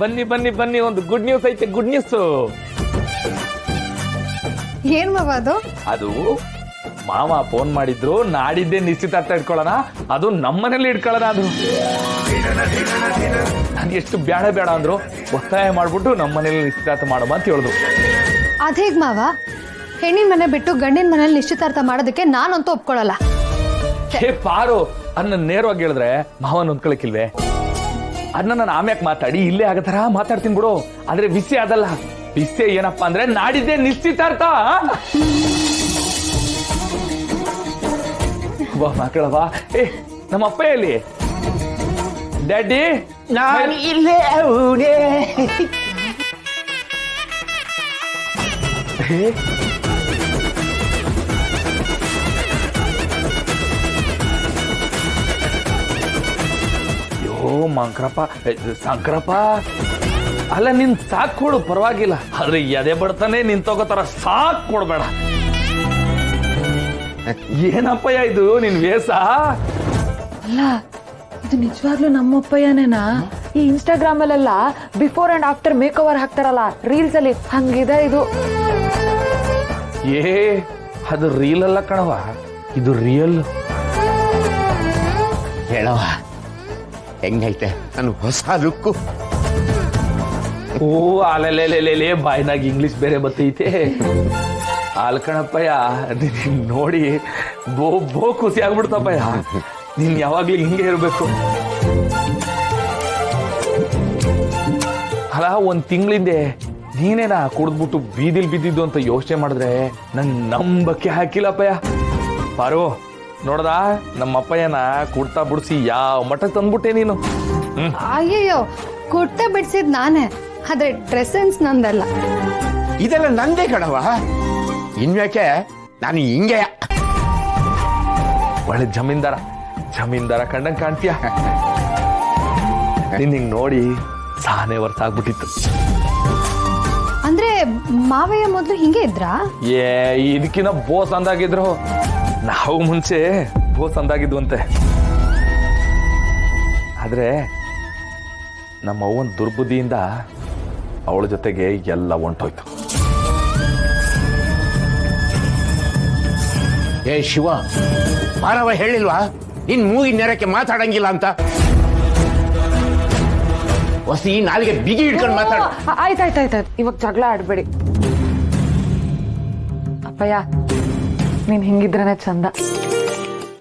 ಬನ್ನಿ ಬನ್ನಿ ಬನ್ನಿ, ಒಂದು ಗುಡ್ ನ್ಯೂಸ್ ಐತೆ, ಗುಡ್ ನ್ಯೂಸ್. ಏನ್ ಮಾವ ಅದು? ಅದು ಮಾವ ಫೋನ್ ಮಾಡಿದ್ರು, ನಾಡಿದ್ದೇ ನಿಶ್ಚಿತಾರ್ಥ ಇಟ್ಕೊಳ್ಳೋಣ, ಅದು ನಮ್ಮನೇಲಿ ಇಟ್ಕೊಳ್ಳೋಣ. ಅದು ನಾನು ಎಷ್ಟು ಬೇಡ ಬೇಡ ಅಂದ್ರು ಒತ್ತಾಯ ಮಾಡ್ಬಿಟ್ಟು ನಮ್ಮನೇಲಿ ನಿಶ್ಚಿತಾರ್ಥ ಮಾಡಮ್ಮ ಅಂತ ಹೇಳಿದ್ರು. ಅದೇಗ್ ಮಾವ, ಹೆಣ್ಣಿನ ಮನೆ ಬಿಟ್ಟು ಗಂಡಿನ ಮನೇಲಿ ನಿಶ್ಚಿತಾರ್ಥ ಮಾಡೋದಕ್ಕೆ ನಾನಂತೂ ಒಪ್ಕೊಳ್ಳಲ್ಲ. ಹೇ ಪಾರು, ಅದನ್ನ ನೇರವಾಗಿ ಹೇಳಿದ್ರೆ ಮಾವನ್ ಹೊಂದ್ಕೊಳಕಿಲ್ವೇ? ಅದನ್ನ ನಾನು ಆಮ್ಯಾಕ್ ಮಾತಾಡಿ ಇಲ್ಲೇ ಆಗತ್ತಾರ ಮಾತಾಡ್ತೀನಿ ಬಿಡು. ಆದ್ರೆ ವಿಷಯ ಅದಲ್ಲ. ವಿಷಯ ಏನಪ್ಪಾ ಅಂದ್ರೆ ನಾಡಿದ್ದೇ ನಿಶ್ಚಿತಾರ್ಥ. ಬಾ ಮಕ್ಕಳವಾ. ಏ ನಮ್ಮ ಅಪ್ಪ ಎಲ್ಲಿ? ಡ್ಯಾಡಿ, ನಾನು ಇಲ್ಲೇ ಅವನೇ. ಅಯ್ಯೋ ಮಂಕ್ರಪ್ಪ, ಸಂಕ್ರಪ್ಪ, ಅಲ್ಲ ನಿನ್ ಸಾಕ್ ಕೊಡು ಪರವಾಗಿಲ್ಲ, ಆದ್ರೆ ಎದೆ ಬಡ್ತಾನೆ ನಿನ್ ತಗೋತಾರ ಸಾಕ್ ಕೊಡ್ಬೇಡ. ಏನಪ್ಪಯ್ಯ ಇದು ನಿನ್ ವೇಷ? ಅಲ್ಲ, ಇದು ನಿಜವಾಗ್ಲೂ ನಮ್ಮಪ್ಪಯ್ಯನೇನಾ? ಈ ಇನ್ಸ್ಟಾಗ್ರಾಮ್ ಅಲ್ಲೆಲ್ಲ before and after make over ಹಾಕ್ತಾರಲ್ಲ ರೀಲ್ಸ್ ಅಲ್ಲಿ, ಹಂಗಿದೆ ಇದು. ಏ ಅದು ರೀಲ್ ಅಲ್ಲ ಕಣವ, ಇದು ರಿಯಲ್. ಹೇಳವ ಹೆಂಗೈತೆ ನನ್ನ ಹೊಸ ಲುಕ್ಕು? ಓ ಅಲ್ಲೇ ಬಾಯ್ನಾಗ ಇಂಗ್ಲಿಷ್ ಬೇರೆ ಬತ್ತೈತೆ. ಅಲ್ಕಣಪ್ಪಯ್ಯ, ನಿನ್ ನೋಡಿ ಬೋ ಖುಷಿ ಆಗ್ಬಿಡ್ತಪ್ಪಯ್ಯ. ನೀನ್ ಯಾವಾಗ್ಲೂ ಹಿಂಗೆ ಇರ್ಬೇಕು. ಅಲ್ಲ, ಒಂದ್ ತಿಂಗಳಿಂದೆ ನೀನೇನ ಕುಡಿದ್ಬಿಟ್ಟು ಬೀದಿಲ್ ಬಿದ್ದಿದ್ದು ಅಂತ ಯೋಚನೆ ಮಾಡಿದ್ರೆ ನನ್ ನಂಬಕ್ಕೆ ಹಾಕಿಲ್ಲಪ್ಪಯ್ಯ. ಪಾರು ನೋಡ್ದ, ನಮ್ಮಪ್ಪಯ್ಯನ ಕುಡ್ತಾ ಬಿಡಿಸಿ ಯಾವ ಮಠಕ್ಕೆ ತಂದ್ಬಿಟ್ಟೆ ನೀನು. ಅಯ್ಯಯ್ಯೋ, ಕುರ್ತೆ ಬಿಡ್ಸಿದ್ ನಾನೇ, ಆದ್ರೆ ಡ್ರೆಸ್ ಸೆನ್ಸ್ ನಂದಲ್ಲ. ಇದೆಲ್ಲ ನಂದೇ ಕಣವ. ಇನ್ಯಾಕೆ ನಾನು ಹಿಂಗೆ ಒಳ್ಳೆ ಜಮೀನ್ದಾರ ಕಂಡಂಗ್ ಕಾಣ್ತೀಯ. ನಿನ್ ಹಿಂಗ್ ನೋಡಿ ಸಾನೆ ವರ್ಷ ಆಗ್ಬಿಟ್ಟಿತ್ತು. ಅಂದ್ರೆ ಮಾವಯ್ಯ ಮೊದ್ಲು ಹಿಂಗೆ ಇದ್ರಾ? ಏ ಇದಕ್ಕಿನ್ನ ಬೋಸ್ ಅಂದಾಗಿದ್ರು. ನಾವು ಮುಂಚೆ ಬೋಸ್ ಅಂದಾಗಿದ್ವಂತೆ. ಆದ್ರೆ ನಮ್ಮ ಅವ್ವನ್ ದುರ್ಬುದ್ಧಿಯಿಂದ ಅವಳ ಜೊತೆಗೆ ಎಲ್ಲ ಹೊಂಟೋಯ್ತು. ಏ ಶಿವ, ಮಾನವ ಹೇಳಿಲ್ವಾ ನಿನ್ ಮೂಗಿನ ನೇರಕ್ಕೆ ಮಾತಾಡಂಗಿಲ್ಲ ಅಂತ? ಹೊಸಿ ನಾಲಿಗೆ ಬಿಗಿ ಹಿಡ್ಕೊಂಡು ಮಾತಾಡ. ಆಯ್ತಾಯ್ತಾಯ್ತಾಯ್ತು, ಇವಾಗ ಜಗಳ ಆಡ್ಬೇಡಿ ಅಪ್ಪಯ್ಯ. ನೀನ್ ಹಿಂಗಿದ್ರೇನೆ ಚಂದ.